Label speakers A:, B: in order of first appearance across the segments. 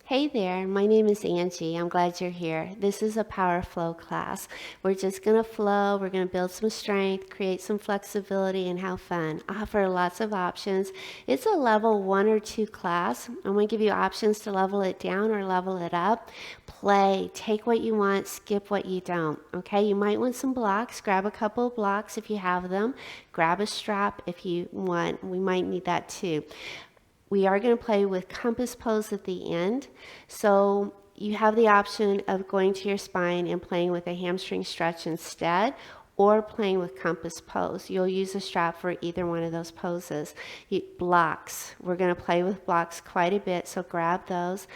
A: Hey there, my name is Angie. I'm glad you're here. This is a power flow class. We're just going to flow, we're going to build some strength, create some flexibility, and have fun. I offer lots of options. It's a level 1 or 2 class. I'm going to give you options to level it down or level it up. Play, take what you want, skip what you don't. Okay, you might want some blocks. Grab a couple of blocks if you have them. Grab a strap if you want. We might need that too. We are going to play with compass pose at the end. So you have the option of going to your spine and playing with a hamstring stretch instead, or playing with compass pose. You'll use a strap for either one of those poses. Blocks. We're going to play with blocks quite a bit, so grab those.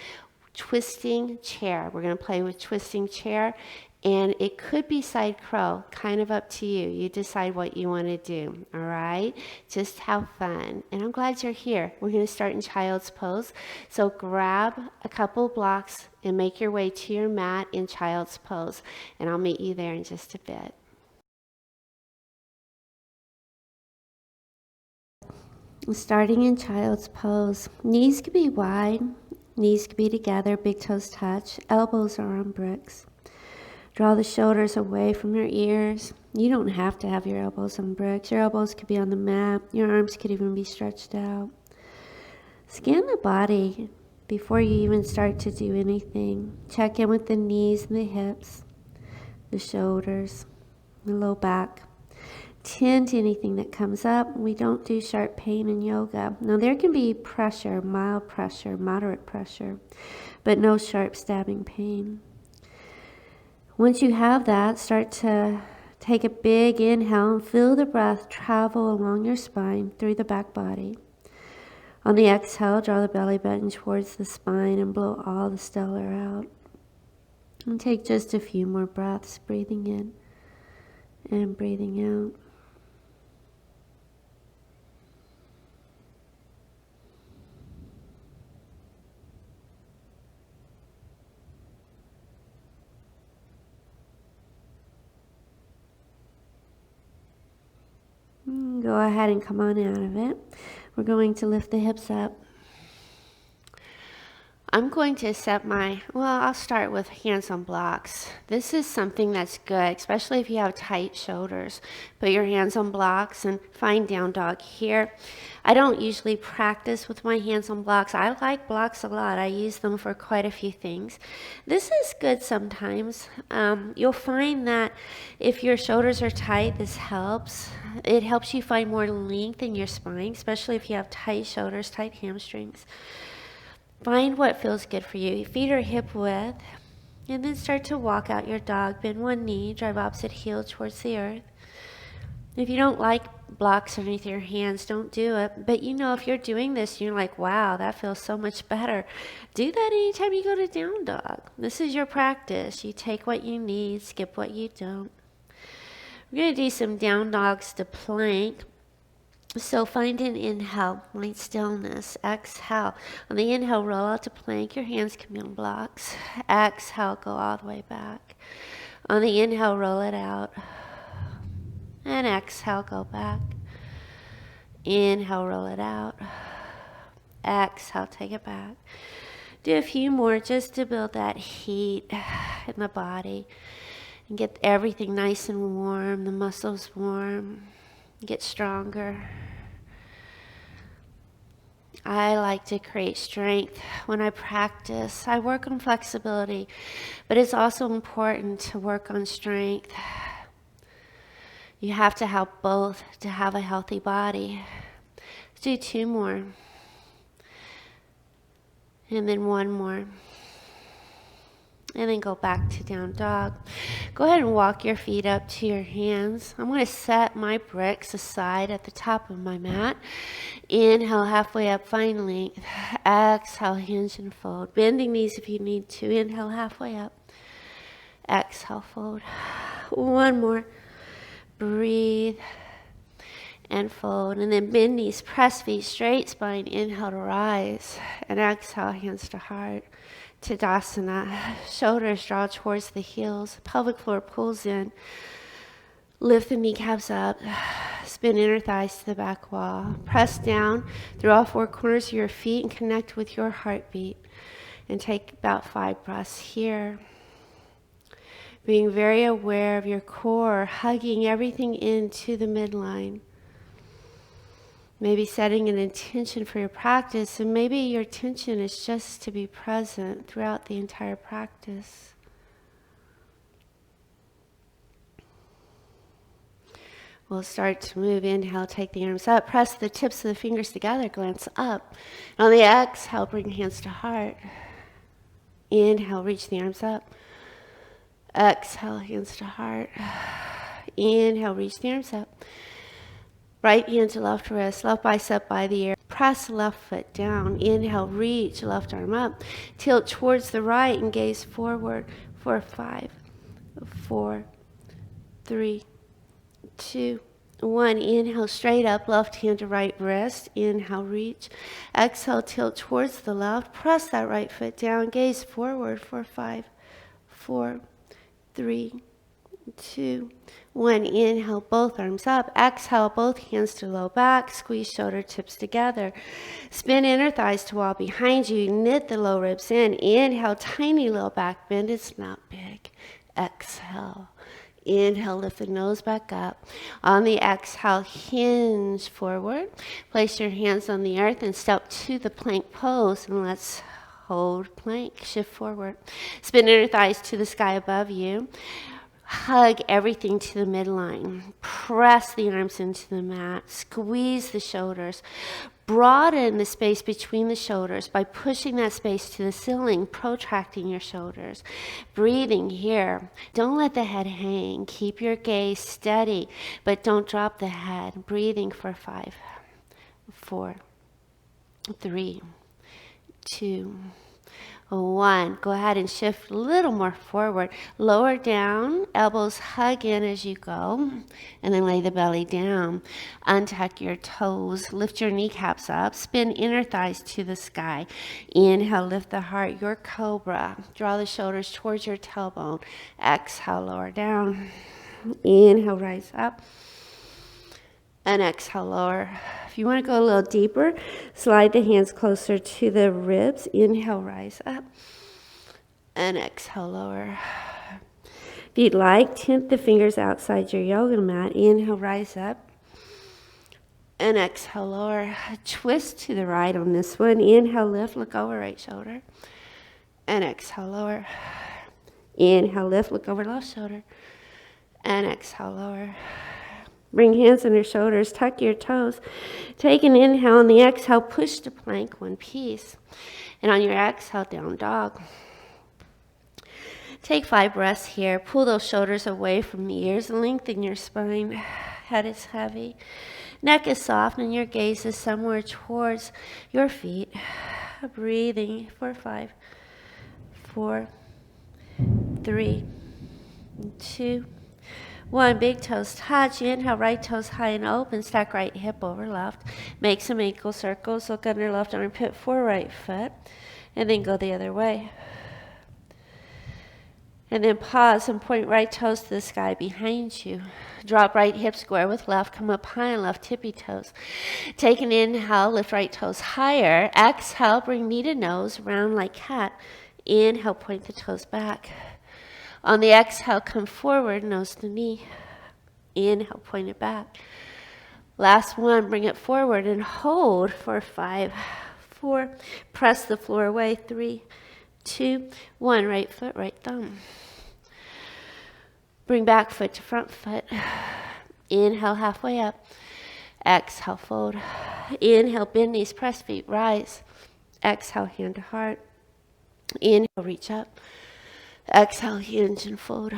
A: Twisting chair. We're going to play with twisting chair. And it could be side crow, kind of up to you. You decide what you want to do, all right? Just have fun. And I'm glad you're here. We're going to start in child's pose. So grab a couple blocks and make your way to your mat in child's pose. And I'll meet you there in just a bit. Starting in child's pose, knees could be wide, knees could be together, big toes touch, elbows are on bricks. Draw the shoulders away from your ears. You don't have to have your elbows on bricks. Your elbows could be on the mat. Your arms could even be stretched out. Scan the body before you even start to do anything. Check in with the knees and the hips, the shoulders, the low back. Tend to anything that comes up. We don't do sharp pain in yoga. Now there can be pressure, mild pressure, moderate pressure, but no sharp stabbing pain. Once you have that, start to take a big inhale and feel the breath travel along your spine through the back body. On the exhale, draw the belly button towards the spine and blow all the stellar out. And take just a few more breaths, breathing in and breathing out. Go ahead and come on out of it. We're going to lift the hips up. I'm going to set I'll start with hands on blocks. This is something that's good, especially if you have tight shoulders. Put your hands on blocks and find down dog here. I don't usually practice with my hands on blocks. I like blocks a lot. I use them for quite a few things. This is good sometimes. You'll find that if your shoulders are tight, this helps. It helps you find more length in your spine, especially if you have tight shoulders, tight hamstrings. Find what feels good for you. Feet are hip width. And then start to walk out your dog. Bend one knee, drive opposite heel towards the earth. If you don't like blocks underneath your hands, don't do it. But if you're doing this, you're like, wow, that feels so much better. Do that anytime you go to down dog. This is your practice. You take what you need, skip what you don't. We're going to do some down dogs to plank. So find an inhale, light stillness. Exhale. On the inhale, roll out to plank. Your hands can be on blocks. Exhale, go all the way back. On the inhale, roll it out. And exhale, go back. Inhale, roll it out. Exhale, take it back. Do a few more just to build that heat in the body. And get everything nice and warm, the muscles warm. Get stronger. I like to create strength when I practice. I work on flexibility, but it's also important to work on strength. You have to have both to have a healthy body. Let's do 2 more. And then 1 more. And then go back to down dog. Go ahead and walk your feet up to your hands. I'm going to set my bricks aside at the top of my mat. Inhale, halfway up, find length. Exhale, hinge and fold. Bending knees if you need to. Inhale, halfway up. Exhale, fold. 1 more. Breathe and fold. And then bend knees, press feet, straight spine. Inhale to rise. And exhale, hands to heart. Tadasana. Shoulders draw towards the heels. Pelvic floor pulls in. Lift the kneecaps up. Spin inner thighs to the back wall. Press down through all 4 corners of your feet and connect with your heartbeat. And take about 5 breaths here. Being very aware of your core, hugging everything into the midline. Maybe setting an intention for your practice, and maybe your intention is just to be present throughout the entire practice. We'll start to move. Inhale, take the arms up. Press the tips of the fingers together, glance up. On the exhale, bring hands to heart. Inhale, reach the arms up. Exhale, hands to heart. Inhale, reach the arms up. Right hand to left wrist, left bicep by the ear. Press left foot down. Inhale, reach left arm up. Tilt towards the right and gaze forward for 5, 4, 3, 2, 1. Inhale, straight up, left hand to right wrist. Inhale, reach. Exhale, tilt towards the left. Press that right foot down. Gaze forward for 5, 4, 3, 2, 1. Inhale, both arms up. Exhale, both hands to low back. Squeeze shoulder tips together. Spin inner thighs to wall behind you. Knit the low ribs in. Inhale, tiny low back bend. It's not big. Exhale. Inhale, lift the nose back up. On the exhale, hinge forward. Place your hands on the earth and step to the plank pose. And let's hold plank. Shift forward. Spin inner thighs to the sky above you. Hug everything to the midline. Press the arms into the mat. Squeeze the shoulders. Broaden the space between the shoulders by pushing that space to the ceiling, protracting your shoulders. Breathing here. Don't let the head hang. Keep your gaze steady, but don't drop the head. Breathing for 5, 4, 3, 2, 1. Go ahead and shift a little more forward. Lower down, elbows hug in as you go, and then lay the belly down. Untuck your toes, lift your kneecaps up, spin inner thighs to the sky. Inhale, lift the heart, your cobra. Draw the shoulders towards your tailbone. Exhale, lower down. Inhale, rise up. And exhale, lower. If you want to go a little deeper, slide the hands closer to the ribs. Inhale, rise up. And exhale, lower. If you'd like, tint the fingers outside your yoga mat. Inhale, rise up. And exhale, lower. Twist to the right on this one. Inhale, lift, look over right shoulder. And exhale, lower. Inhale, lift, look over left shoulder. And exhale, lower. Bring hands under shoulders, tuck your toes. Take an inhale. On the exhale, push to plank, one piece. And on your exhale, down dog. Take 5 breaths here. Pull those shoulders away from the ears. Lengthen your spine. Head is heavy. Neck is soft and your gaze is somewhere towards your feet. Breathing for 5, 4, 3, 2, 1. Big toes touch. Inhale, right toes high and open. Stack right hip over left. Make some ankle circles. Look under left armpit for right foot. And then go the other way. And then pause and point right toes to the sky behind you. Drop right hip square with left. Come up high on left tippy toes. Take an inhale. Lift right toes higher. Exhale. Bring knee to nose. Round like cat. Inhale. Point the toes back. On the exhale, come forward, nose to knee. Inhale, point it back. Last one, bring it forward and hold for 5, 4. Press the floor away. 3, 2, 1. Right foot, right thumb. Bring back foot to front foot. Inhale, halfway up. Exhale, fold. Inhale, bend knees, press feet, rise. Exhale, hand to heart. Inhale, reach up. Exhale, hinge and fold.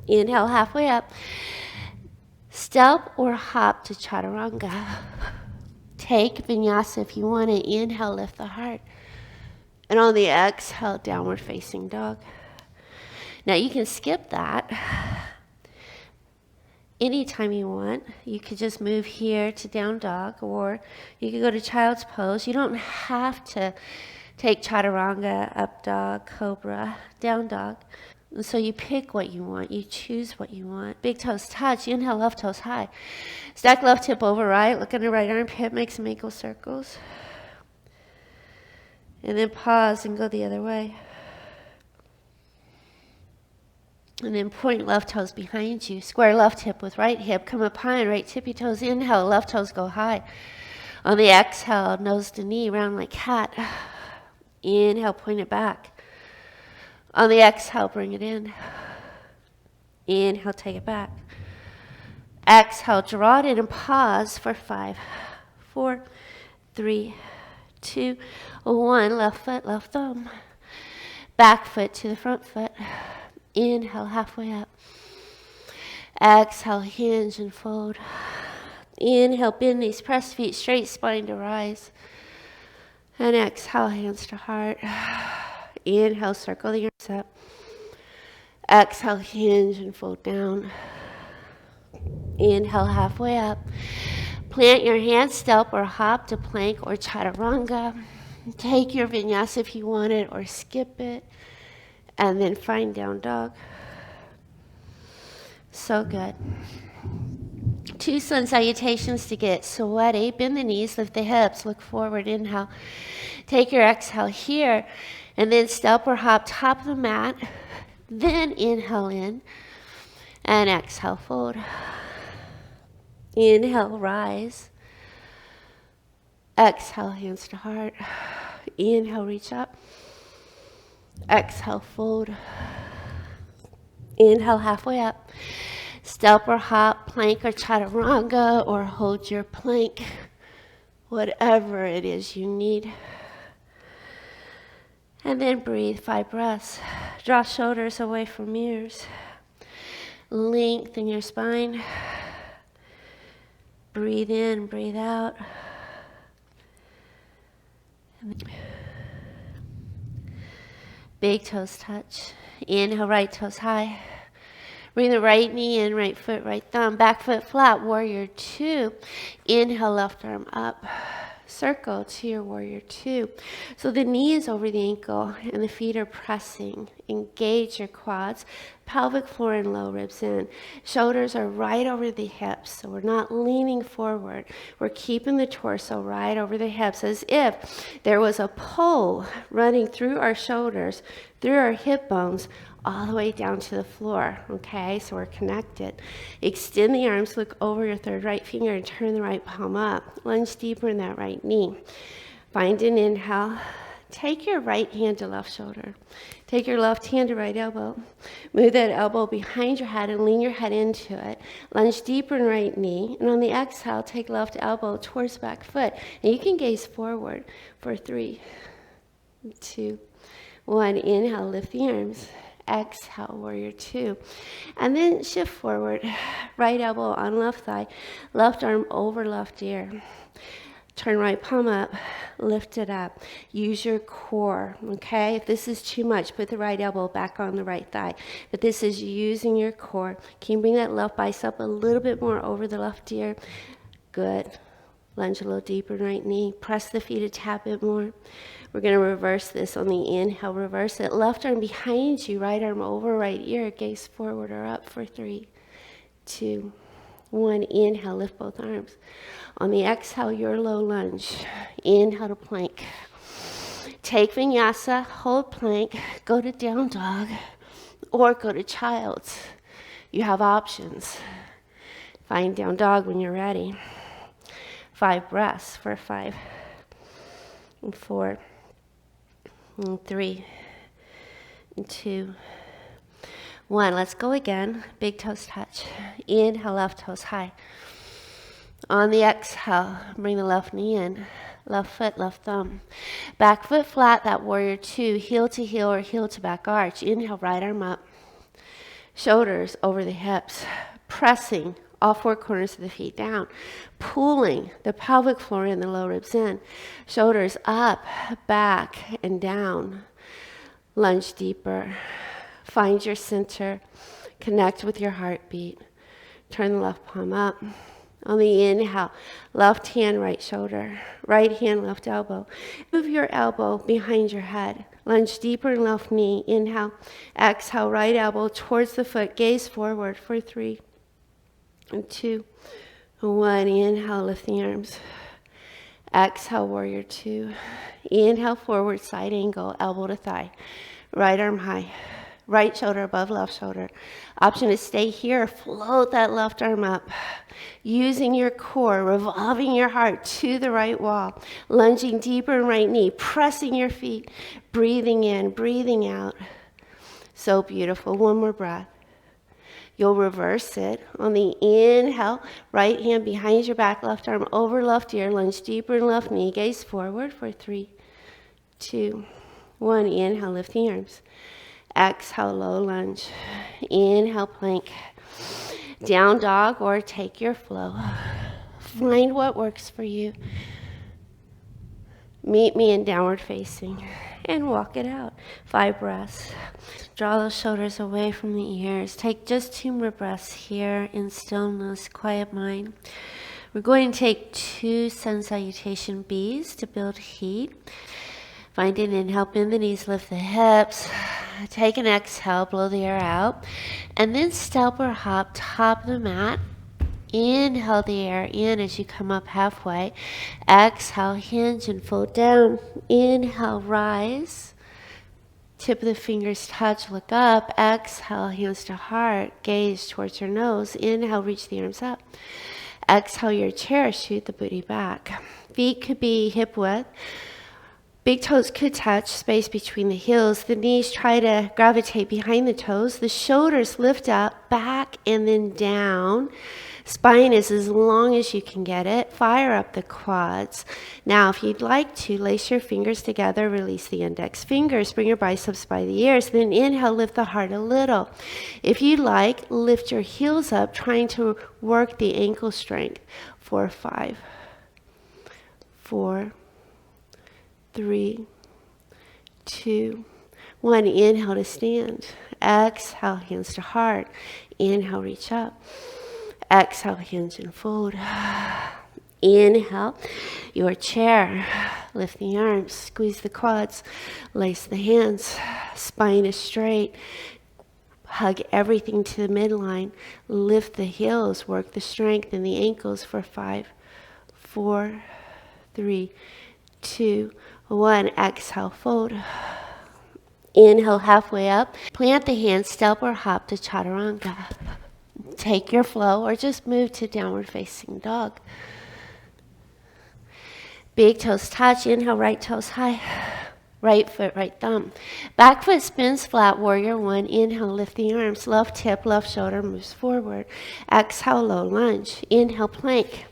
A: Inhale, halfway up. Step or hop to chaturanga. Take vinyasa if you want to. Inhale, lift the heart. And on the exhale, downward facing dog. Now you can skip that anytime you want. You could just move here to down dog, or you could go to child's pose. You don't have to take chaturanga, up dog, cobra, down dog. And so you pick what you want. You choose what you want. Big toes touch. Inhale, left toes high. Stack left hip over right. Look under right armpit. Make some ankle circles. And then pause and go the other way. And then point left toes behind you. Square left hip with right hip. Come up high and right tippy toes. Inhale, left toes go high. On the exhale, nose to knee, round like cat. Inhale, point it back. On the exhale, bring it in. Inhale, take it back. Exhale, draw it in and pause for 5, 4, 3, 2, 1. Left foot, left thumb. Back foot to the front foot. Inhale, halfway up. Exhale, hinge and fold. Inhale, bend knees, press feet, straight spine to rise. And exhale, hands to heart. Inhale, circle the arms up. Exhale, hinge and fold down. Inhale, halfway up. Plant your hands, step or hop to plank or chaturanga. Take your vinyasa if you want it or skip it. And then find down dog. So good. 2 sun salutations to get sweaty. Bend the knees, lift the hips, look forward, inhale. Take your exhale here, and then step or hop top of the mat. Then inhale in, and exhale, fold. Inhale, rise. Exhale, hands to heart. Inhale, reach up. Exhale, fold. Inhale, halfway up. Step or hop, plank or chaturanga, or hold your plank. Whatever it is you need. And then breathe 5 breaths. Draw shoulders away from ears. Lengthen your spine. Breathe in, breathe out. Big toes touch. Inhale, right toes high. Bring the right knee in, right foot, right thumb. Back foot flat, warrior 2. Inhale, left arm up. Circle to your warrior 2. So the knee is over the ankle and the feet are pressing. Engage your quads, pelvic floor and low ribs in. Shoulders are right over the hips, so we're not leaning forward. We're keeping the torso right over the hips as if there was a pull running through our shoulders, through our hip bones, all the way down to the floor, okay? So we're connected. Extend the arms, look over your third right finger and turn the right palm up. Lunge deeper in that right knee. Find an inhale. Take your right hand to left shoulder. Take your left hand to right elbow. Move that elbow behind your head and lean your head into it. Lunge deeper in right knee. And on the exhale, take left elbow towards back foot. And you can gaze forward for 3, 2, 1. Inhale, lift the arms. Exhale, warrior 2. And then shift forward. Right elbow on left thigh. Left arm over left ear. Turn right palm up. Lift it up. Use your core, okay? If this is too much, put the right elbow back on the right thigh. But this is using your core. Can you bring that left bicep a little bit more over the left ear? Good. Lunge a little deeper in right knee. Press the feet a tad bit more. We're going to reverse this on the inhale. Reverse it. Left arm behind you. Right arm over right ear. Gaze forward or up for 3, 2, 1. Inhale. Lift both arms. On the exhale, your low lunge. Inhale to plank. Take vinyasa. Hold plank. Go to down dog. Or go to child's. You have options. Find down dog when you're ready. 5 breaths for 5, 4, 3, 2, 1. Let's go again. Big toes touch. Inhale, left toes high. On the exhale, bring the left knee in. Left foot, left thumb. Back foot flat, that warrior 2. Heel to heel or heel to back arch. Inhale, right arm up. Shoulders over the hips. Pressing all 4 corners of the feet down. Pulling the pelvic floor and the low ribs in. Shoulders up, back, and down. Lunge deeper. Find your center. Connect with your heartbeat. Turn the left palm up. On the inhale, left hand, right shoulder. Right hand, left elbow. Move your elbow behind your head. Lunge deeper in left knee. Inhale. Exhale, right elbow towards the foot. Gaze forward for 3, 2, 1. Inhale, lift the arms. Exhale, warrior two. Inhale, forward side angle, elbow to thigh. Right arm high. Right shoulder above left shoulder. Option is stay here. Float that left arm up. Using your core, revolving your heart to the right wall. Lunging deeper in right knee. Pressing your feet. Breathing in, breathing out. So beautiful. One more breath. You'll reverse it. On the inhale, right hand behind your back, left arm over left ear. Lunge deeper in left knee. Gaze forward for 3, 2, 1. Inhale, lift the arms. Exhale, low lunge. Inhale, plank. Down dog or take your flow. Find what works for you. Meet me in downward facing and walk it out. 5 breaths. Draw those shoulders away from the ears. Take just 2 more breaths here in stillness, quiet mind. We're going to take 2 sun salutation B's to build heat. Find an inhale, bend the knees, lift the hips. Take an exhale, blow the air out. And then step or hop top of the mat. Inhale the air in as you come up halfway. Exhale, hinge and fold down. Inhale, rise. Tip of the fingers touch, look up. Exhale, hands to heart. Gaze towards your nose. Inhale, reach the arms up. Exhale, your chair, shoot the booty back. Feet could be hip width. Big toes could touch, space between the heels. The knees try to gravitate behind the toes. The shoulders lift up, back, and then down. Spine is as long as you can get it. Fire up the quads. Now, if you'd like to, lace your fingers together, release the index fingers, bring your biceps by the ears, then inhale, lift the heart a little. If you'd like, lift your heels up, trying to work the ankle strength. 4, 5, 4, 3, 2, 1. Inhale to stand. Exhale, hands to heart. Inhale, reach up. Exhale, hinge and fold. Inhale, your chair. Lift the arms, squeeze the quads, lace the hands. Spine is straight. Hug everything to the midline. Lift the heels, work the strength in the ankles for 5, 4, 3, 2, 1. Exhale, fold. Inhale, halfway up. Plant the hands, step or hop to chaturanga. Take your flow or just move to downward facing dog. Big toes touch. Inhale, right toes high. Right foot, right thumb. Back foot spins flat, warrior one. Inhale, lift the arms. Left hip, left shoulder moves forward. Exhale, low lunge. Inhale, plank.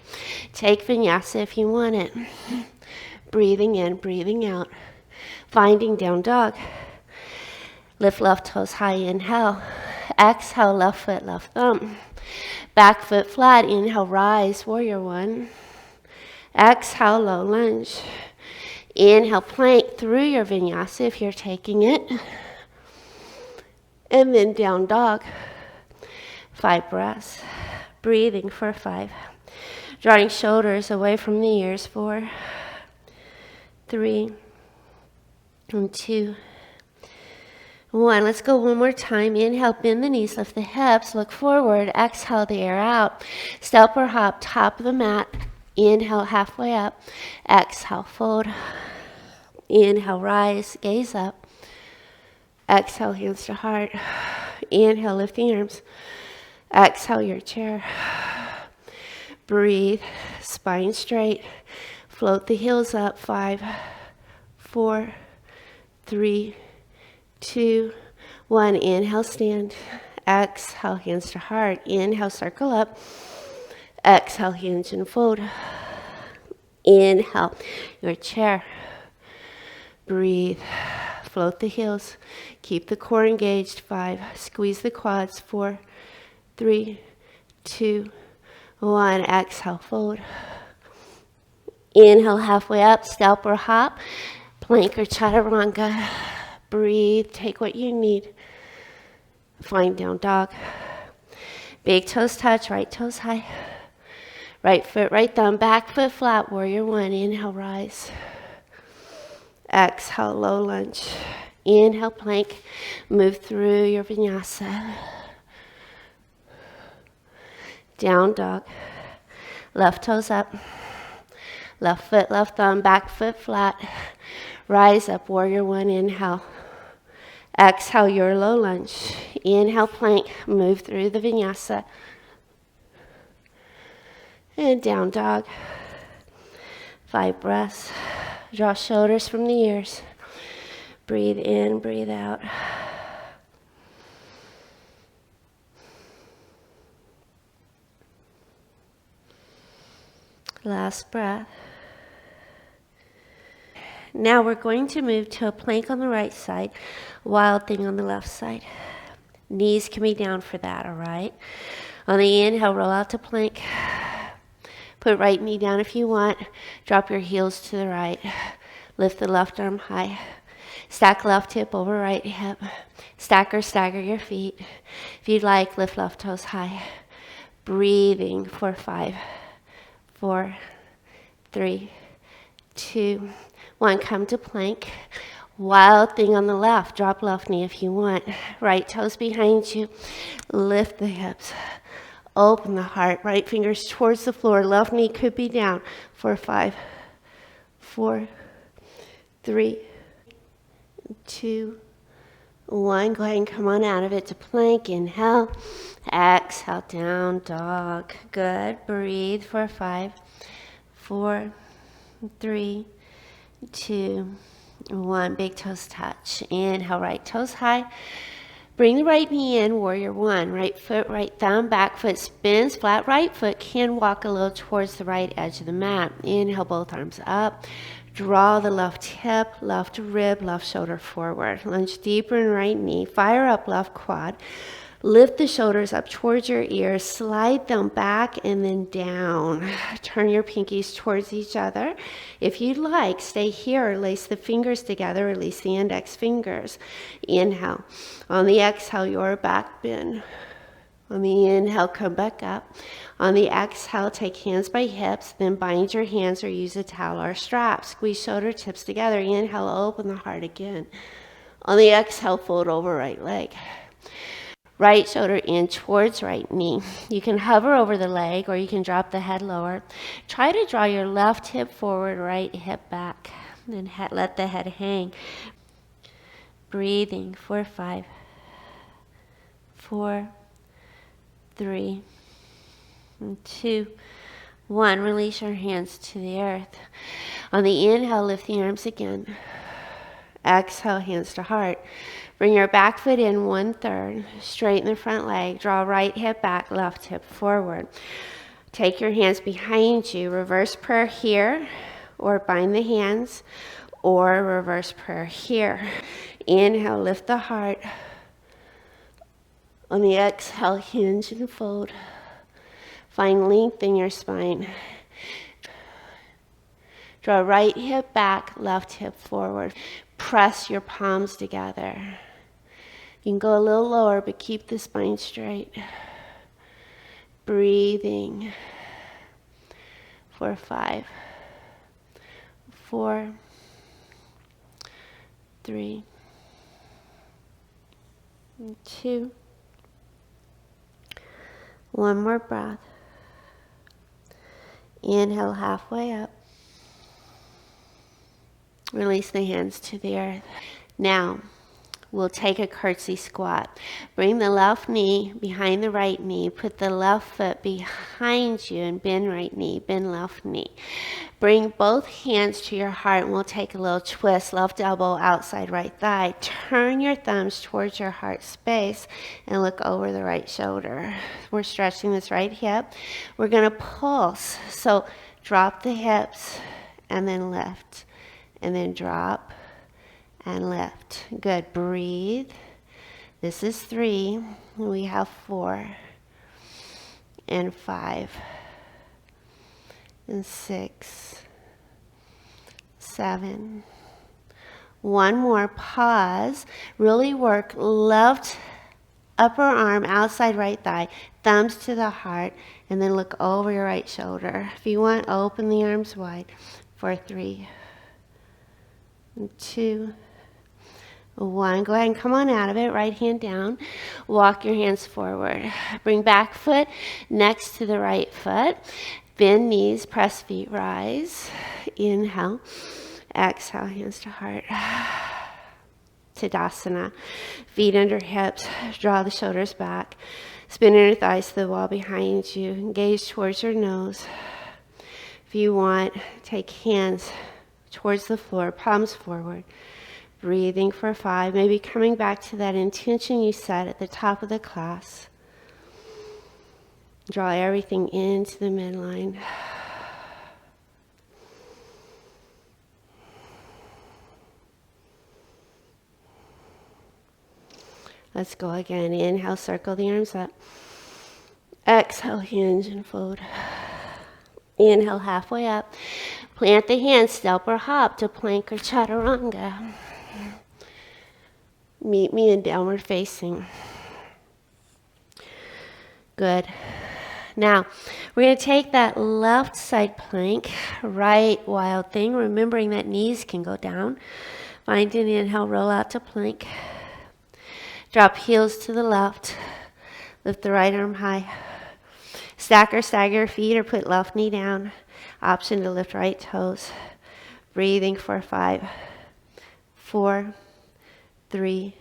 A: Take vinyasa if you want it. Breathing in, breathing out. Finding down dog. Lift left toes high, inhale. Exhale, left foot, left thumb. Back foot flat, inhale, rise, warrior one. Exhale, low lunge. Inhale, plank through your vinyasa if you're taking it. And then down dog. 5 breaths. Breathing for 5. Drawing shoulders away from the ears. 4, 3, and 2, 1. Let's go one more time. Inhale, bend the knees, lift the hips, look forward. Exhale the air out. Step or hop, top of the mat. Inhale, halfway up. Exhale, fold. Inhale, rise, gaze up. Exhale, hands to heart. Inhale, lift the arms. Exhale, your chair. Breathe, spine straight. Float the heels up. 5, 4, 3, 2, 1. Inhale, stand. Exhale, hands to heart. Inhale, circle up. Exhale, hinge and fold. Inhale, your chair. Breathe. Float the heels. Keep the core engaged. 5. Squeeze the quads. 4, 3, 2, 1. Exhale, fold. Inhale, halfway up. Step or hop. Plank or chaturanga. Breathe. Take what you need. Find down dog. Big toes touch. Right toes high. Right foot, right thumb. Back foot flat. Warrior one. Inhale, rise. Exhale, low lunge. Inhale, plank. Move through your vinyasa. Down dog. Left toes up. Left foot, left thumb, back foot flat. Rise up, warrior one, inhale. Exhale, your low lunge. Inhale, plank, move through the vinyasa. And down dog. 5 breaths. Draw shoulders from the ears. Breathe in, breathe out. Last breath. Now we're going to move to a plank on the right side, wild thing on the left side. Knees can be down for that, all right? On the inhale, roll out to plank. Put right knee down if you want. Drop your heels to the right. Lift the left arm high. Stack left hip over right hip. Stack or stagger your feet. If you'd like, lift left toes high. Breathing for 5, 4, 3, 2, 1. Come to plank. Wild thing on the left. Drop left knee if you want. Right toes behind you. Lift the hips. Open the heart. Right fingers towards the floor. Left knee could be down for 5, 4, 3, 2, 1. Go ahead and come on out of it to plank. Inhale. Exhale, down dog. Good. Breathe for 5, 4, 3, 2, 1. Big toes touch. Inhale, right toes high. Bring the right knee in, warrior one. Right foot, right thumb, back foot spins. Flat right foot can walk a little towards the right edge of the mat. Inhale, both arms up. Draw the left hip, left rib, left shoulder forward. Lunge deeper in right knee. Fire up left quad. Lift the shoulders up towards your ears, slide them back and then down. Turn your pinkies towards each other. If you'd like, stay here or lace the fingers together, release the index fingers. Inhale. On the exhale, your back bend. On the inhale, come back up. On the exhale, take hands by hips, then bind your hands or use a towel or strap. Squeeze shoulder tips together. Inhale, open the heart again. On the exhale, fold over right leg. Right shoulder in towards right knee. You can hover over the leg or you can drop the head lower. Try to draw your left hip forward, right hip back. Then let the head hang. Breathing for 5, 4, 3, 2, 1. Release your hands to the earth. On the inhale, lift the arms again. Exhale, hands to heart. Bring your back foot in 1/3. Straighten the front leg. Draw right hip back, left hip forward. Take your hands behind you. Reverse prayer here, or bind the hands, or reverse prayer here. Inhale, lift the heart. On the exhale, hinge and fold. Find length in your spine. Draw right hip back, left hip forward. Press your palms together. You can go a little lower, but keep the spine straight. Breathing for 5, 4, 3, 2. 1 more breath. Inhale halfway up. Release the hands to the earth. Now, we'll take a curtsy squat. Bring the left knee behind the right knee. Put the left foot behind you and bend right knee, bend left knee. Bring both hands to your heart and we'll take a little twist. Left elbow outside right thigh. Turn your thumbs towards your heart space and look over the right shoulder. We're stretching this right hip. We're going to pulse. So drop the hips and then lift. And then drop and lift. Good. Breathe. This is 3. We have 4 and 5 and 6, 7. 1 more. Pause. Really work left upper arm outside right thigh. Thumbs to the heart. And then look over your right shoulder. If you want, open the arms wide for 3, 2, 1. Go ahead and come on out of it. Right hand down. Walk your hands forward. Bring back foot next to the right foot. Bend knees, press feet, rise. Inhale. Exhale, hands to heart. Tadasana. Feet under hips. Draw the shoulders back. Spin your thighs to the wall behind you. Gaze towards your nose. If you want, take hands towards the floor, palms forward. Breathing for 5. Maybe coming back to that intention you set at the top of the class. Draw everything into the midline. Let's go again. Inhale, circle the arms up. Exhale, hinge and fold. Inhale, halfway up. Plant the hands, step or hop to plank or chaturanga. Meet me in downward facing. Good. Now, we're going to take that left side plank, right wild thing, remembering that knees can go down. Find an inhale, roll out to plank. Drop heels to the left. Lift the right arm high. Stack or stagger feet or put left knee down. Option to lift right toes. Breathing for 5, 4, 3,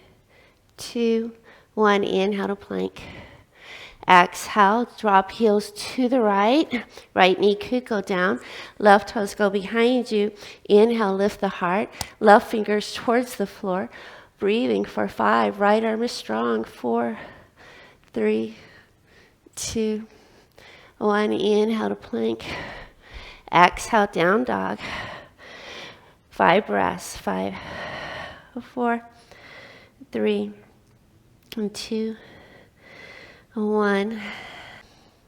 A: 2, 1. Inhale to plank. Exhale, drop heels to the right. Right knee could go down. Left toes go behind you. Inhale, lift the heart. Left fingers towards the floor. Breathing for 5. Right arm is strong. 4, 3, 2, 1. Inhale to plank. Exhale, down dog. 5 breaths. 5, 4, 3, 2, 1.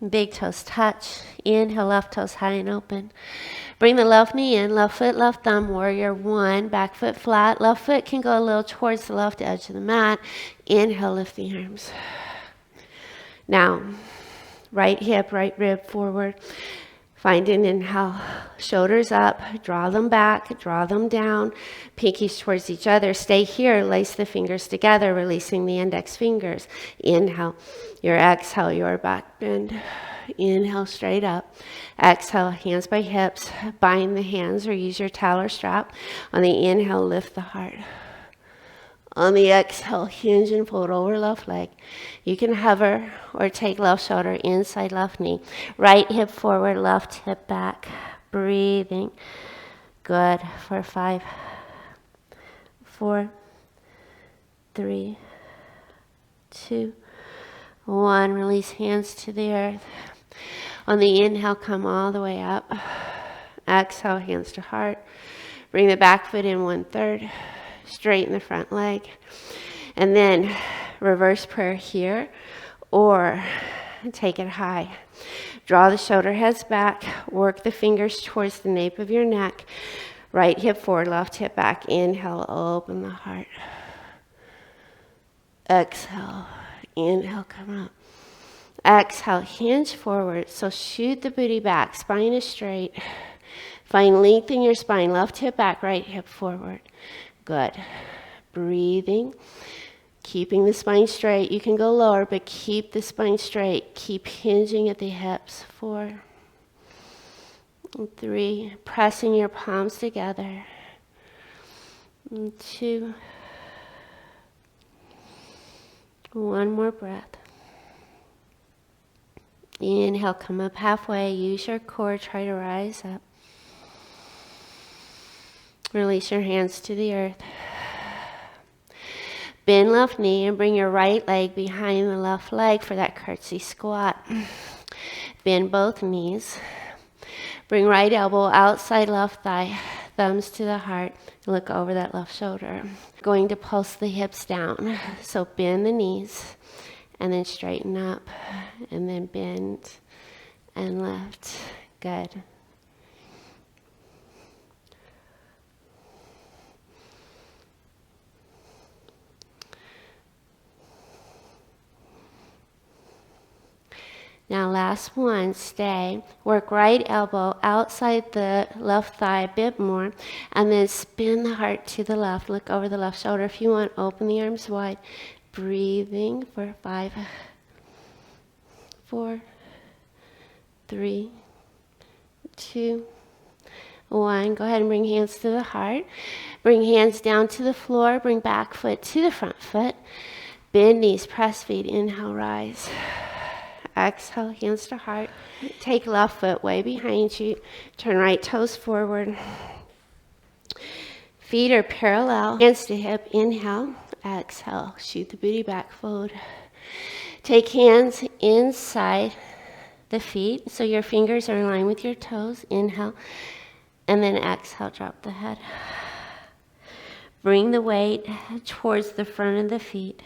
A: Big toes touch. Inhale, left toes high and open. Bring the left knee in, left foot, left thumb, warrior 1. Back foot flat. Left foot can go a little towards the left edge of the mat. Inhale, lift the arms. Now, right hip, right rib forward. Find an inhale. Shoulders up. Draw them back. Draw them down. Pinkies towards each other. Stay here. Lace the fingers together, releasing the index fingers. Inhale. Your exhale, your back bend. Inhale, straight up. Exhale, hands by hips. Bind the hands or use your towel or strap. On the inhale, lift the heart. On the exhale, hinge and fold over left leg. You can hover or take left shoulder inside left knee. Right hip forward, left hip back. Breathing. Good. For 5, 4, 3, 2, 1. Release hands to the earth. On the inhale, come all the way up. Exhale, hands to heart. Bring the back foot in 1/3. Straighten the front leg. And then reverse prayer here or take it high. Draw the shoulder heads back. Work the fingers towards the nape of your neck. Right hip forward, left hip back. Inhale, open the heart. Exhale. Inhale, come up. Exhale, hinge forward. So shoot the booty back. Spine is straight. Find length in your spine. Left hip back, right hip forward. Good. Breathing. Keeping the spine straight. You can go lower, but keep the spine straight. Keep hinging at the hips. 4, 3. Pressing your palms together. 2. 1 more breath. Inhale, come up halfway. Use your core. Try to rise up. Release your hands to the earth. Bend left knee and bring your right leg behind the left leg for that curtsy squat. Bend both knees. Bring right elbow outside left thigh. Thumbs to the heart. Look over that left shoulder. Going to pulse the hips down. So bend the knees and then straighten up and then bend and lift. Good. Now last one, stay. Work right elbow outside the left thigh a bit more, and then spin the heart to the left. Look over the left shoulder. If you want, open the arms wide. Breathing for 5, 4, 3, 2, 1. Go ahead and bring hands to the heart. Bring hands down to the floor. Bring back foot to the front foot. Bend knees, press feet. Inhale, rise. Exhale, hands to heart. Take left foot way behind you. Turn right toes forward. Feet are parallel. Hands to hip. Inhale. Exhale. Shoot the booty back, fold. Take hands inside the feet so your fingers are in line with your toes. Inhale. And then exhale, drop the head. Bring the weight towards the front of the feet.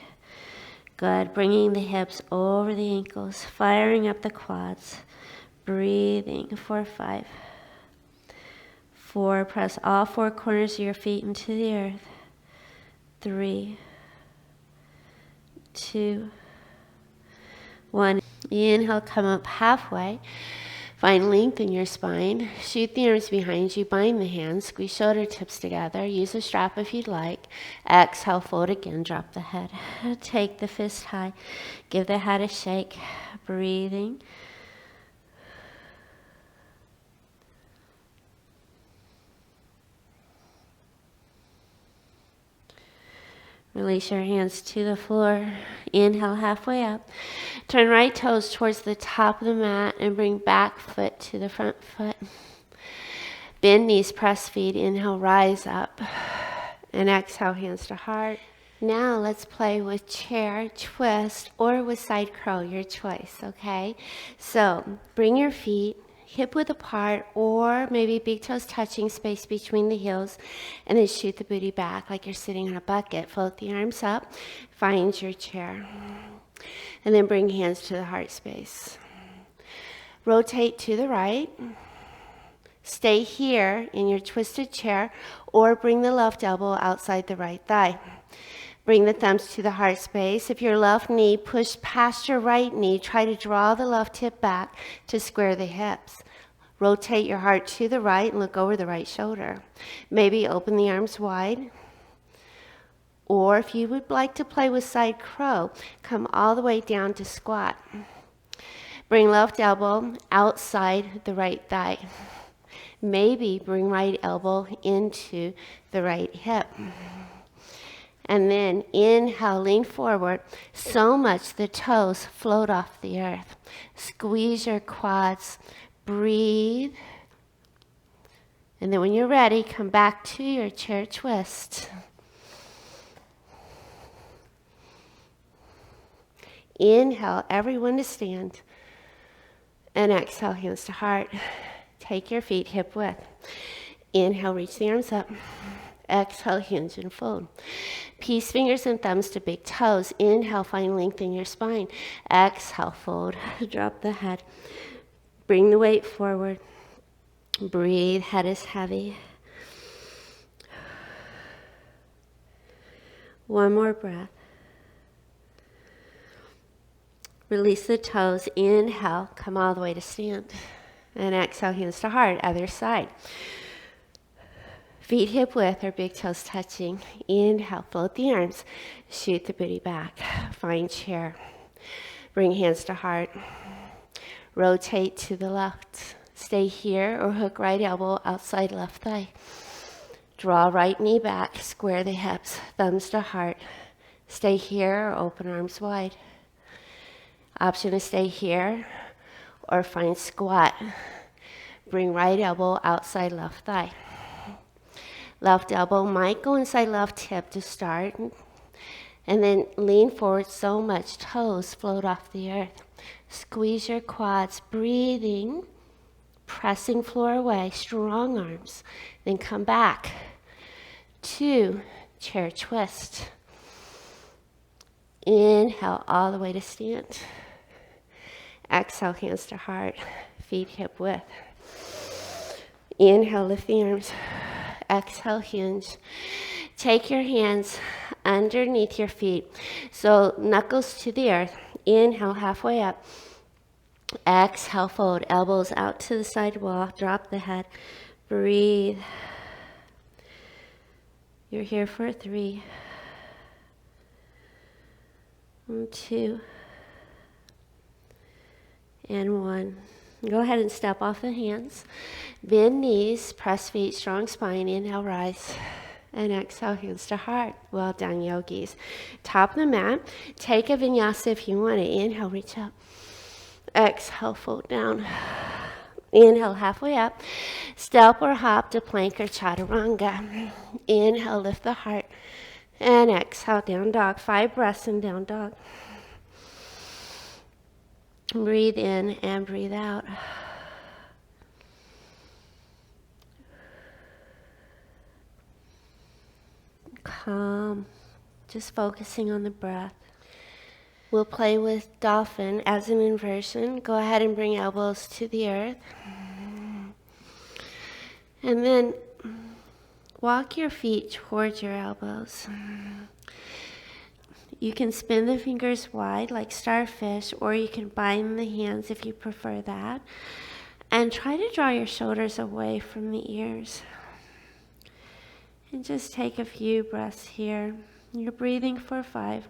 A: Good. Bringing the hips over the ankles. Firing up the quads. Breathing. 4, 5. 4. Press all 4 corners of your feet into the earth. 3, 2, 1. Inhale, come up halfway. Find length in your spine. Shoot the arms behind you. Bind the hands. Squeeze shoulder tips together. Use a strap if you'd like. Exhale, fold again. Drop the head. Take the fist high. Give the head a shake. Breathing. Release your hands to the floor. Inhale, halfway up. Turn right toes towards the top of the mat and bring back foot to the front foot. Bend knees, press feet. Inhale, rise up. And exhale, hands to heart. Now let's play with chair, twist, or with side curl, your choice, okay? So bring your feet hip width apart, or maybe big toes touching, space between the heels, and then shoot the booty back like you're sitting on a bucket. Float the arms up, find your chair, and then bring hands to the heart space. Rotate to the right. Stay here in your twisted chair, or bring the left elbow outside the right thigh. Bring the thumbs to the heart space. If your left knee pushed past your right knee, try to draw the left hip back to square the hips. Rotate your heart to the right and look over the right shoulder. Maybe open the arms wide. Or if you would like to play with side crow, come all the way down to squat. Bring left elbow outside the right thigh. Maybe bring right elbow into the right hip. And then inhale, lean forward so much the toes float off the earth. Squeeze your quads, breathe. And then when you're ready, come back to your chair twist. Inhale, everyone to stand. And exhale, hands to heart. Take your feet hip width. Inhale, reach the arms up. Exhale, hinge and fold. Peace fingers and thumbs to big toes. Inhale, find length in your spine. Exhale, fold. Drop the head. Bring the weight forward. Breathe, head is heavy. One more breath. Release the toes. Inhale, come all the way to stand. And exhale, hands to heart, other side. Feet hip width or big toes touching. Inhale, float the arms. Shoot the booty back. Find chair. Bring hands to heart. Rotate to the left. Stay here or hook right elbow outside left thigh. Draw right knee back. Square the hips. Thumbs to heart. Stay here or open arms wide. Option to stay here or find squat. Bring right elbow outside left thigh. Left elbow might go inside left hip to start. And then lean forward so much toes float off the earth. Squeeze your quads, breathing, pressing floor away, strong arms. Then come back to chair twist. Inhale all the way to stand. Exhale, hands to heart, feet hip width. Inhale, lift the arms. Exhale, hinge. Take your hands underneath your feet. So knuckles to the earth. Inhale, halfway up. Exhale, fold. Elbows out to the side wall. Drop the head. Breathe. You're here for 3, 2, and 1. Go ahead and step off the hands. Bend knees, press feet, strong spine. Inhale, rise. And exhale, hands to heart. Well done, yogis. Top of the mat. Take a vinyasa if you want it. Inhale, reach up. Exhale, fold down. Inhale, halfway up. Step or hop to plank or chaturanga. Inhale, lift the heart. And exhale, down dog. 5 breaths in down dog. Breathe in and breathe out. Calm. Just focusing on the breath. We'll play with dolphin as an inversion. Go ahead and bring elbows to the earth. And then walk your feet towards your elbows. You can spin the fingers wide like starfish, or you can bind the hands if you prefer that. And try to draw your shoulders away from the ears. And just take a few breaths here. You're breathing for 5,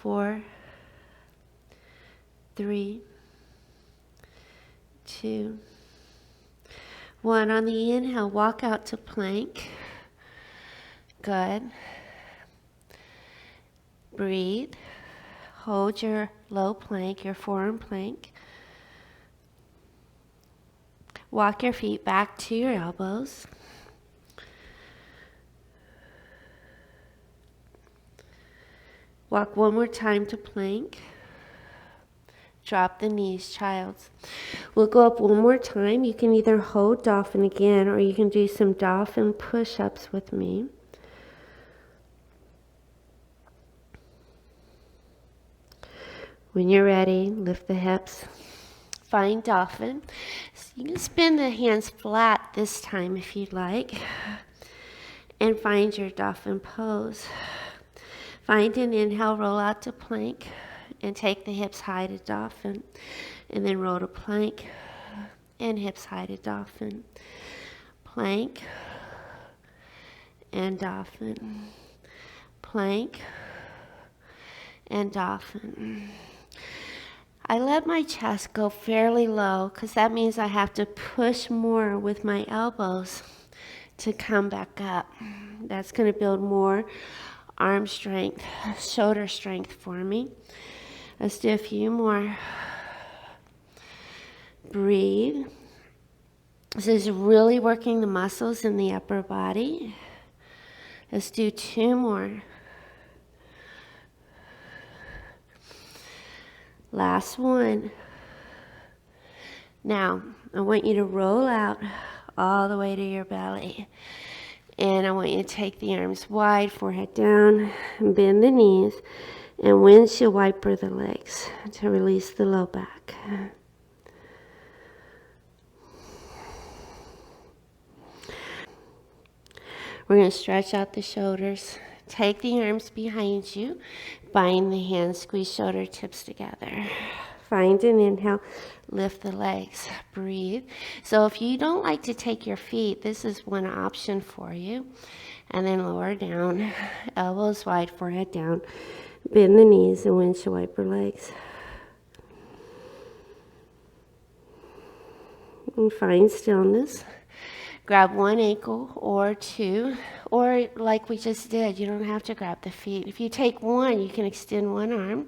A: 4, 3, 2, 1. On the inhale, walk out to plank. Good. Breathe. Hold your low plank, your forearm plank. Walk your feet back to your elbows. Walk one more time to plank. Drop the knees, child's. We'll go up one more time. You can either hold dolphin again, or you can do some dolphin push-ups with me. When you're ready, lift the hips. Find dolphin. So you can spin the hands flat this time if you'd like. And find your dolphin pose. Find an inhale, roll out to plank, and take the hips high to dolphin. And then roll to plank, and hips high to dolphin. Plank, and dolphin. Plank, and dolphin. I let my chest go fairly low because that means I have to push more with my elbows to come back up. That's going to build more arm strength, shoulder strength for me. Let's do a few more. Breathe. This is really working the muscles in the upper body. Let's do 2 more. Last one. Now, I want you to roll out all the way to your belly. And I want you to take the arms wide, forehead down, and bend the knees, and windshield wiper the legs to release the low back. We're going to stretch out the shoulders. Take the arms behind you, bind the hands, squeeze shoulder tips together. Find an inhale, lift the legs, breathe. So if you don't like to take your feet, this is one option for you. And then lower down, elbows wide, forehead down. Bend the knees and windshield wiper legs. And find stillness. Grab one ankle or 2, or like we just did, you don't have to grab the feet. If you take one, you can extend one arm,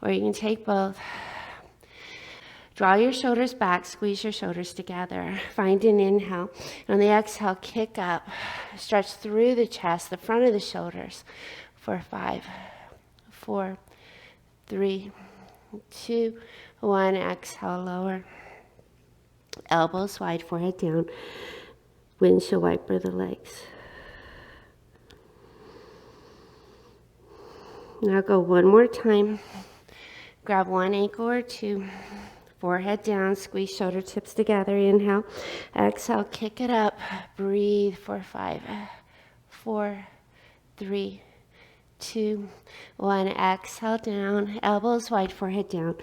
A: or you can take both. Draw your shoulders back, squeeze your shoulders together. Find an inhale. And on the exhale, kick up. Stretch through the chest, the front of the shoulders for 5, 4, 3, 2, 1. Exhale, lower. Elbows wide, forehead down. Windshield wiper the legs. Now go one more time. Grab one ankle or 2. Forehead down, squeeze shoulder tips together. Inhale. Exhale, kick it up. Breathe for 5, 4, 3, 2, 1. Exhale down. Elbows wide, forehead down.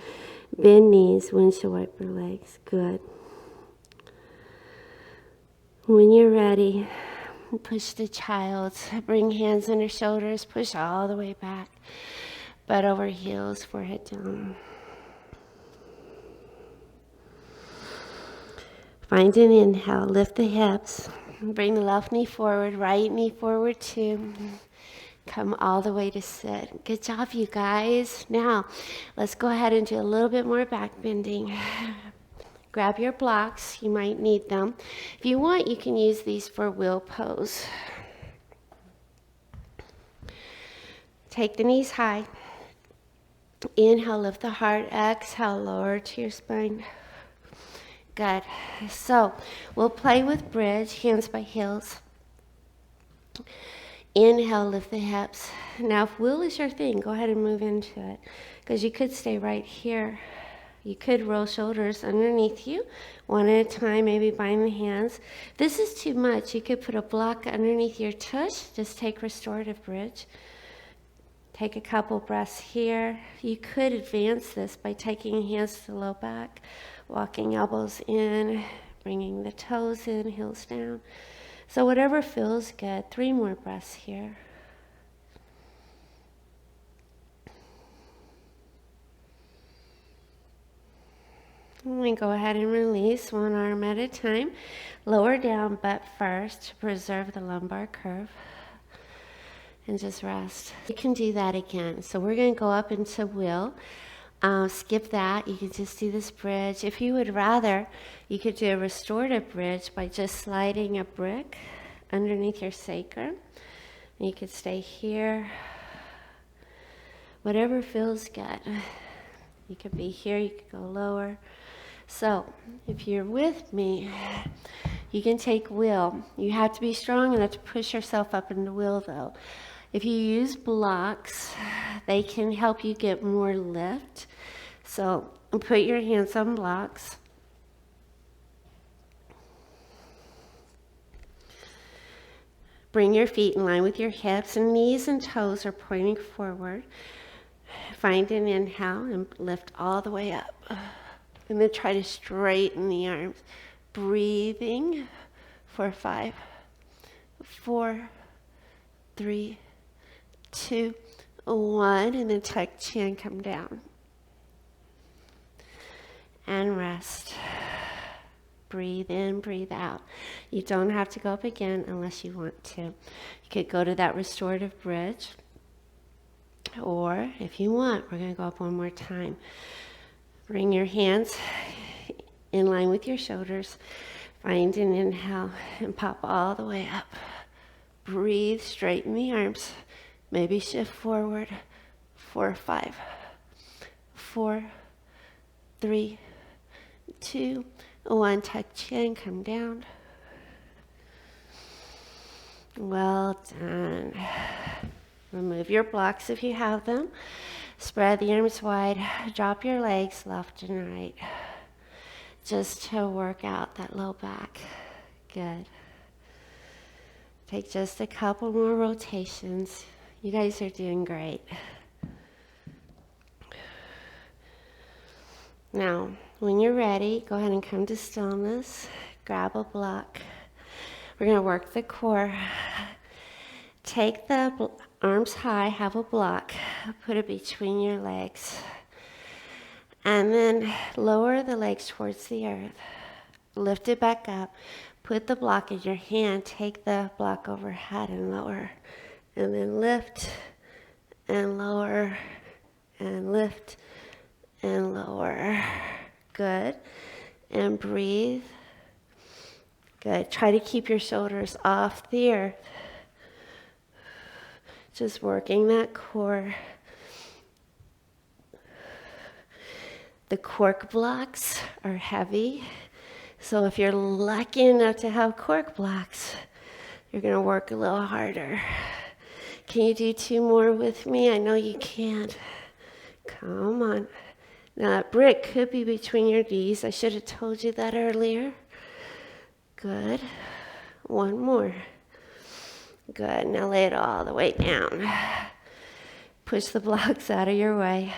A: Bend knees, windshield wiper legs. Good. When you're ready, push the child. Bring hands under shoulders. Push all the way back. Butt over heels, forehead down. Find an inhale, lift the hips. Bring the left knee forward, right knee forward too. Come all the way to sit. Good job, you guys. Now, let's go ahead and do a little bit more back bending. Grab your blocks. You might need them. If you want, you can use these for wheel pose. Take the knees high. Inhale, lift the heart. Exhale, lower to your spine. Good. So we'll play with bridge, hands by heels. Inhale, lift the hips. Now, if wheel is your thing, go ahead and move into it, because you could stay right here. You could roll shoulders underneath you, one at a time, maybe bind the hands. If this is too much, you could put a block underneath your tush. Just take restorative bridge. Take a couple breaths here. You could advance this by taking hands to the low back, walking elbows in, bringing the toes in, heels down. So whatever feels good. 3 more breaths here. And then go ahead and release one arm at a time. Lower down butt first to preserve the lumbar curve. And just rest. You can do that again. So we're going to go up into wheel. Skip that. You can just do this bridge. If you would rather, you could do a restorative bridge by just sliding a brick underneath your sacrum. And you could stay here. Whatever feels good. You could be here. You could go lower. So if you're with me, you can take wheel. You have to be strong enough to push yourself up into wheel, though. If you use blocks, they can help you get more lift. So put your hands on blocks. Bring your feet in line with your hips, and knees and toes are pointing forward. Find an inhale and lift all the way up. And then try to straighten the arms. Breathing for 5, 4, 3, 2, 1, and then tuck chin, come down. And rest. Breathe in, breathe out. You don't have to go up again unless you want to. You could go to that restorative bridge. Or if you want, we're going to go up one more time. Bring your hands in line with your shoulders. Find an inhale and pop all the way up. Breathe, straighten the arms. Maybe shift forward. 4, 5, 4, 3, 2, 1. Tuck chin, come down. Well done. Remove your blocks if you have them. Spread the arms wide. Drop your legs left and right. Just to work out that low back. Good. Take just a couple more rotations. You guys are doing great. Now, when you're ready, go ahead and come to stillness. Grab a block. We're going to work the core. Take the arms high, have a block. Put it between your legs. And then lower the legs towards the earth. Lift it back up. Put the block in your hand. Take the block overhead and lower. And then lift and lower and lift and lower. Good. And breathe. Good. Try to keep your shoulders off the earth. Just working that core. The cork blocks are heavy. So if you're lucky enough to have cork blocks, you're going to work a little harder. Can you do 2 more with me? I know you can. Come on. Now that brick could be between your knees. I should have told you that earlier. Good. 1 more. Good. Now lay it all the way down. Push the blocks out of your way.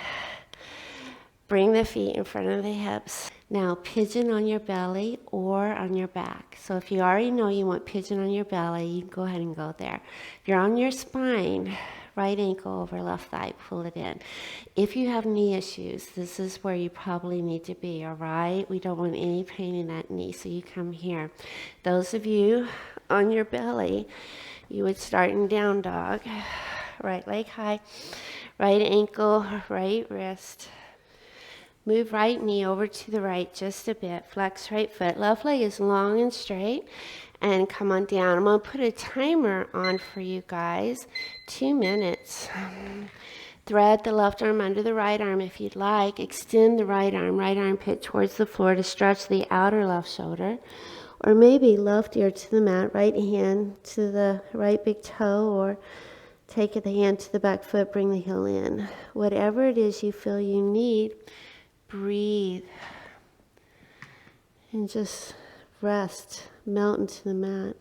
A: Bring the feet in front of the hips. Now pigeon on your belly or on your back. So if you already know you want pigeon on your belly, you can go ahead and go there. If you're on your spine, right ankle over left thigh, pull it in. If you have knee issues, this is where you probably need to be, all right? We don't want any pain in that knee, so you come here. Those of you on your belly, you would start in down dog. Right leg high, right ankle, right wrist. Move right knee over to the right just a bit. Flex right foot. Left leg is long and straight. And come on down. I'm going to put a timer on for you guys. 2 minutes. Thread the left arm under the right arm if you'd like. Extend the right armpit towards the floor to stretch the outer left shoulder. Or maybe left ear to the mat, right hand to the right big toe, or take the hand to the back foot, bring the heel in. Whatever it is you feel you need, breathe and just rest, melt into the mat.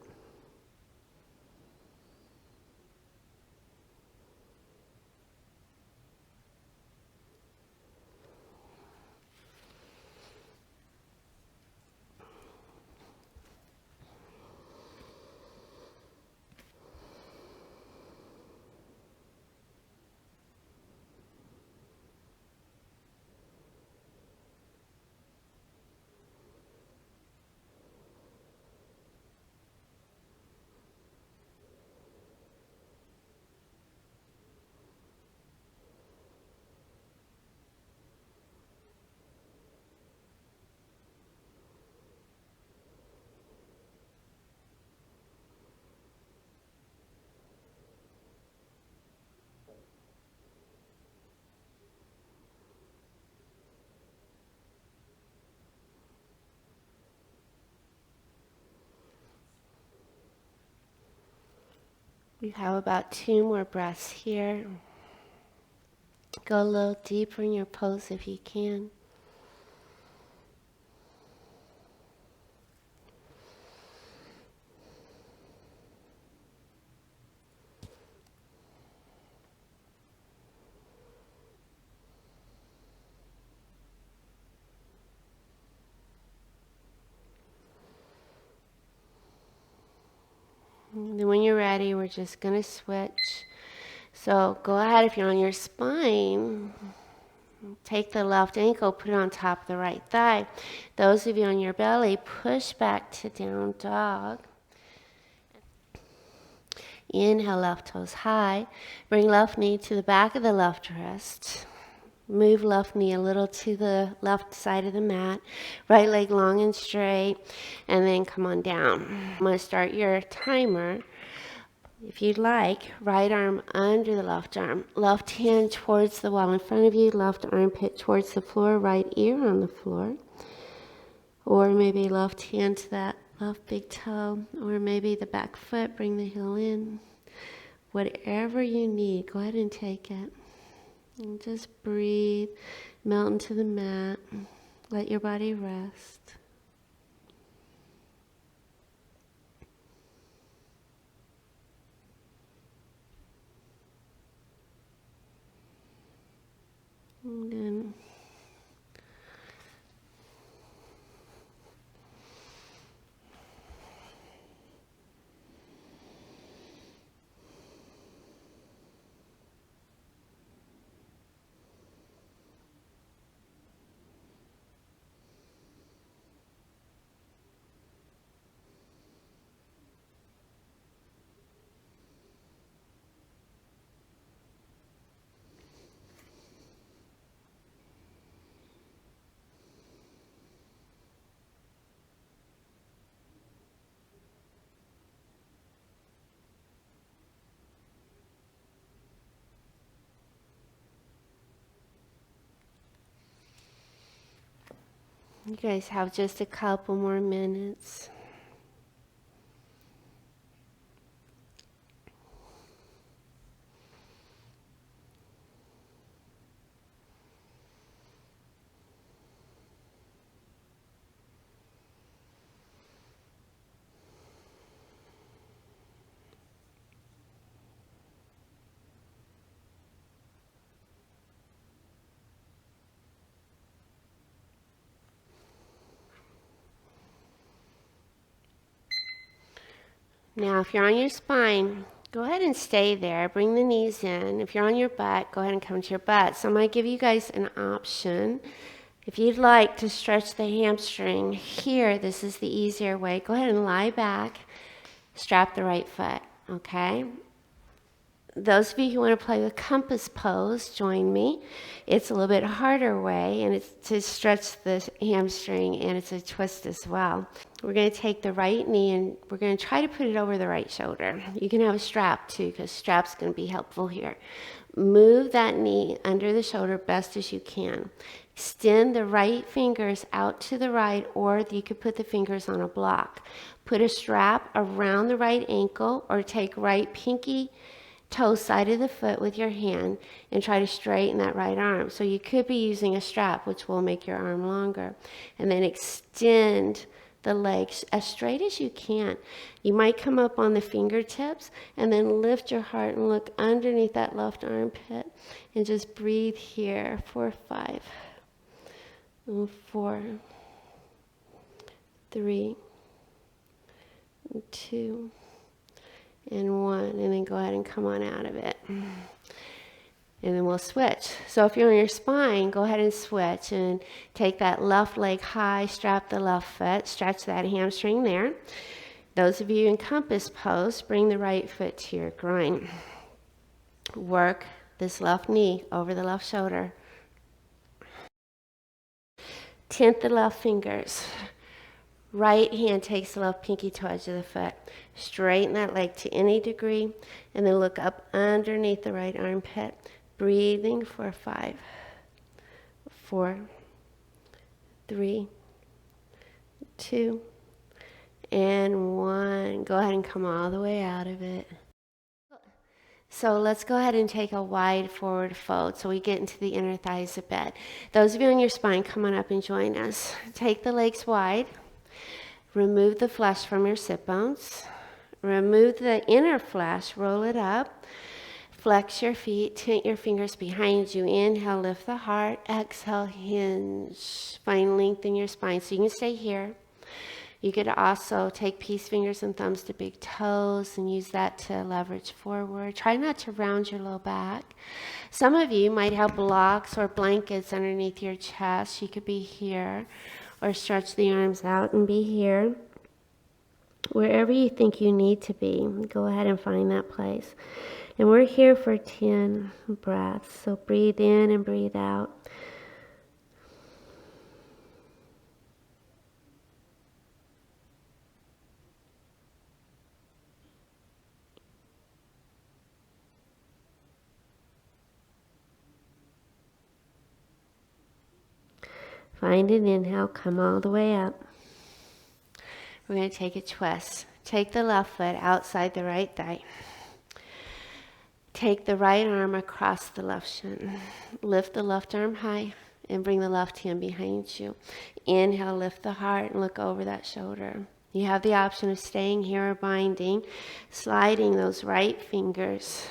A: We have about 2 more breaths here. Go a little deeper in your pose if you can. And then when you're ready, we're just going to switch. So go ahead, if you're on your spine, take the left ankle, put it on top of the right thigh. Those of you on your belly, push back to down dog. Inhale, left toes high. Bring left knee to the back of the left wrist. Move left knee a little to the left side of the mat. Right leg long and straight. And then come on down. I'm going to start your timer. If you'd like, right arm under the left arm. Left hand towards the wall in front of you. Left armpit towards the floor. Right ear on the floor. Or maybe left hand to that left big toe. Or maybe the back foot. Bring the heel in. Whatever you need, go ahead and take it. And just breathe, melt into the mat, let your body rest. And then you guys have just a couple more minutes. Now, if you're on your spine, Go ahead and stay there. Bring the knees in. If you're on your butt, go ahead and come to your butt. So I'm going to give you guys an option. If you'd like to stretch the hamstring here, this is the easier way. Go ahead and lie back. Strap the right foot, okay? Those of you who want to play with compass pose, join me. It's a little bit harder way, and it's to stretch the hamstring, and it's a twist as well. We're going to take the right knee, and we're going to try to put it over the right shoulder. You can have a strap, too, because strap's going to be helpful here. Move that knee under the shoulder best as you can. Extend the right fingers out to the right, or you could put the fingers on a block. Put a strap around the right ankle, or take right pinky toe side of the foot with your hand and try to straighten that right arm. So you could be using a strap, which will make your arm longer. And then extend the legs as straight as you can. You might come up on the fingertips and then lift your heart and look underneath that left armpit and just breathe here. 4, 5, 4, 3, 2, and 1, and then go ahead and come on out of it. And then we'll switch. So if you're on your spine, go ahead and switch and take that left leg high, strap the left foot, stretch that hamstring there. Those of you in compass pose, bring the right foot to your groin. Work this left knee over the left shoulder. Tint the left fingers. Right hand takes the left pinky toe edge of the foot. Straighten that leg to any degree, and then look up underneath the right armpit. Breathing for 5, 4, 3, 2, and 1. Go ahead and come all the way out of it. So let's go ahead and take a wide forward fold so we get into the inner thighs a bit. Those of you on your spine, come on up and join us. Take the legs wide. Remove the flesh from your sit bones. Remove the inner flesh, roll it up. Flex your feet, tint your fingers behind you. Inhale, lift the heart. Exhale, hinge. Find length in your spine. So you can stay here. You could also take peace fingers and thumbs to big toes and use that to leverage forward. Try not to round your low back. Some of you might have blocks or blankets underneath your chest. You could be here, or stretch the arms out and be here. Wherever you think you need to be, go ahead and find that place. And we're here for 10 breaths. So breathe in and breathe out. Find an inhale, come all the way up. We're going to take a twist. Take the left foot outside the right thigh. Take the right arm across the left shin. Lift the left arm high and bring the left hand behind you. Inhale, lift the heart and look over that shoulder. You have the option of staying here or binding, sliding those right fingers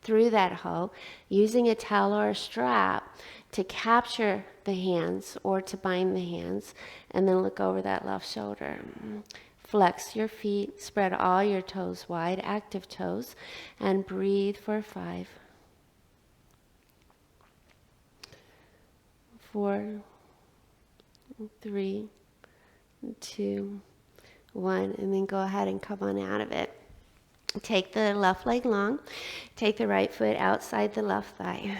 A: through that hole, using a towel or a strap to capture the hands or to bind the hands, and then look over that left shoulder. Flex your feet, spread all your toes wide, active toes, and breathe for 5, 4, 3, 2, 1, and then go ahead and come on out of it. Take the left leg long, take the right foot outside the left thigh.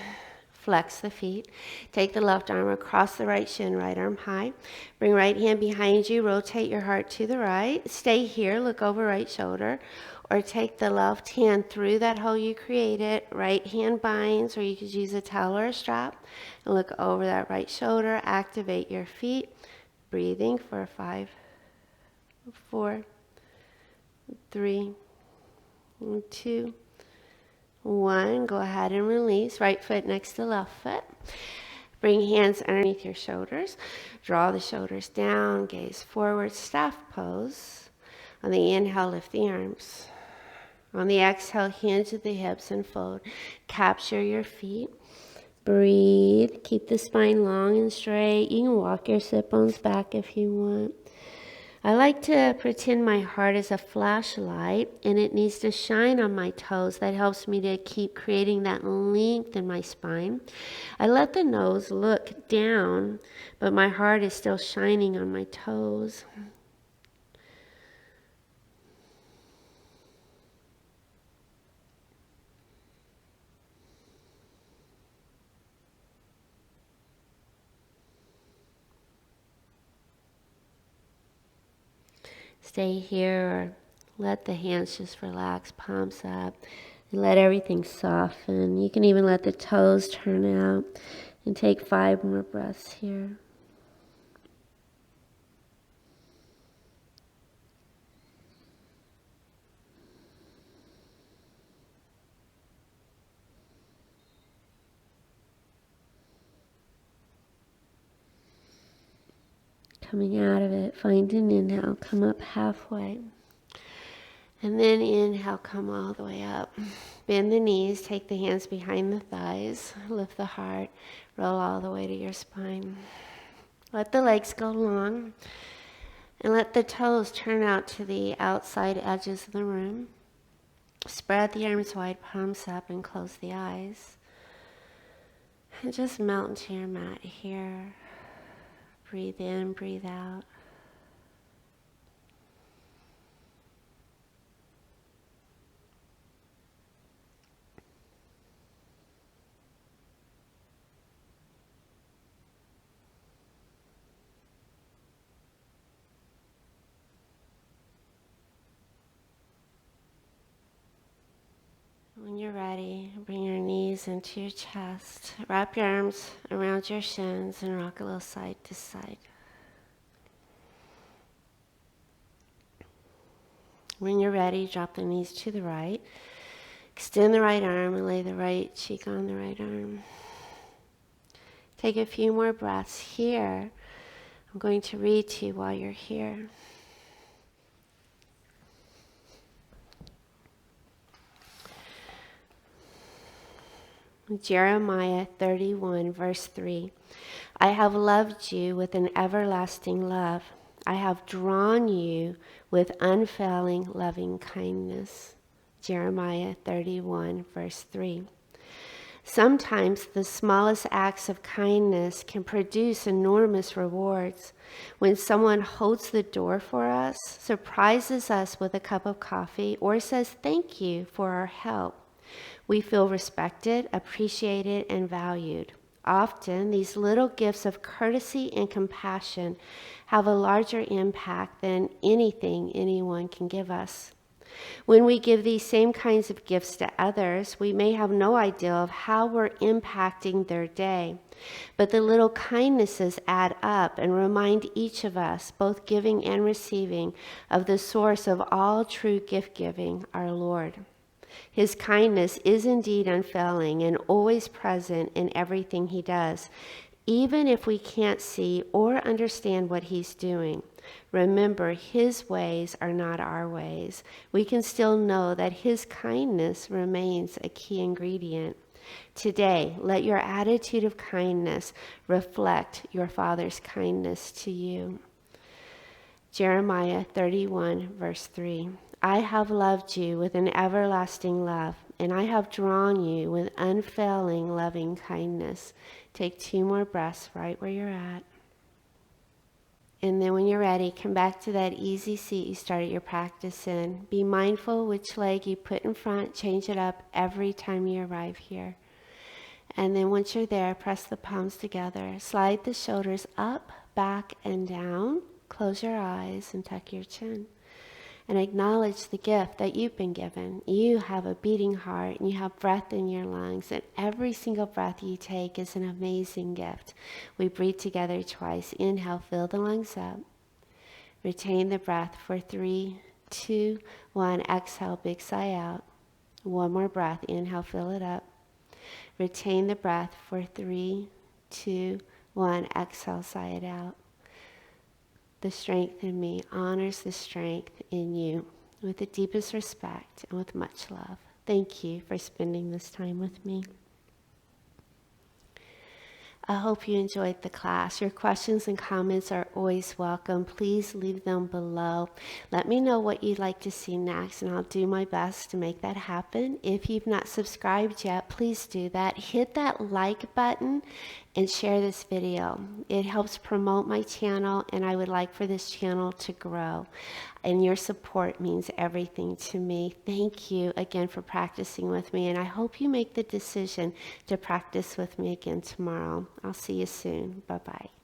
A: Flex the feet. Take the left arm across the right shin, right arm high. Bring right hand behind you. Rotate your heart to the right. Stay here. Look over right shoulder. Or take the left hand through that hole you created. Right hand binds, or you could use a towel or a strap. And look over that right shoulder. Activate your feet. Breathing for 5, 4, 3, 2, 1. Go ahead and release. Right foot next to left foot. Bring hands underneath your shoulders. Draw the shoulders down. Gaze forward. Staff pose. On the inhale, lift the arms. On the exhale, hinge at the hips and fold. Capture your feet. Breathe. Keep the spine long and straight. You can walk your sit bones back if you want. I like to pretend my heart is a flashlight and it needs to shine on my toes. That helps me to keep creating that length in my spine. I let the nose look down, but my heart is still shining on my toes. Stay here or let the hands just relax, palms up, and let everything soften. You can even let the toes turn out and take 5 more breaths here. Coming out of it, find an inhale, come up halfway. And then inhale, come all the way up. Bend the knees, take the hands behind the thighs, lift the heart, roll all the way to your spine. Let the legs go long and let the toes turn out to the outside edges of the room. Spread the arms wide, palms up, and close the eyes. And just melt into your mat here. Breathe in, breathe out. When you're ready, bring your knees into your chest. Wrap your arms around your shins and rock a little side to side. When you're ready, drop the knees to the right. Extend the right arm and lay the right cheek on the right arm. Take a few more breaths here. I'm going to read to you while you're here. Jeremiah 31, verse 3. I have loved you with an everlasting love. I have drawn you with unfailing loving kindness. Jeremiah 31, verse 3. Sometimes the smallest acts of kindness can produce enormous rewards. When someone holds the door for us, surprises us with a cup of coffee, or says thank you for our help, we feel respected, appreciated, and valued. Often, these little gifts of courtesy and compassion have a larger impact than anything anyone can give us. When we give these same kinds of gifts to others, we may have no idea of how we're impacting their day. But the little kindnesses add up and remind each of us, both giving and receiving, of the source of all true gift giving, our Lord. His kindness is indeed unfailing and always present in everything he does, even if we can't see or understand what he's doing. Remember, his ways are not our ways. We can still know that his kindness remains a key ingredient. Today, let your attitude of kindness reflect your Father's kindness to you. Jeremiah 31, verse 3. I have loved you with an everlasting love, and I have drawn you with unfailing loving kindness. Take 2 more breaths right where you're at. And then when you're ready, come back to that easy seat you started your practice in. Be mindful which leg you put in front. Change it up every time you arrive here. And then once you're there, press the palms together. Slide the shoulders up, back, and down. Close your eyes and tuck your chin. And acknowledge the gift that you've been given. You have a beating heart and you have breath in your lungs, and every single breath you take is an amazing gift. We breathe together twice. Inhale, fill the lungs up. Retain the breath for 3, 2, 1. Exhale, big sigh out. 1 more breath. Inhale, fill it up. Retain the breath for 3, 2, 1. Exhale, sigh it out. The strength in me honors the strength in you with the deepest respect and with much love. Thank you for spending this time with me. I hope you enjoyed the class. Your questions and comments are always welcome. Please leave them below. Let me know what you'd like to see next, and I'll do my best to make that happen. If you've not subscribed yet, please do that. Hit that like button and share this video. It helps promote my channel, and I would like for this channel to grow. And your support means everything to me. Thank you again for practicing with me, and I hope you make the decision to practice with me again tomorrow. I'll see you soon. Bye-bye.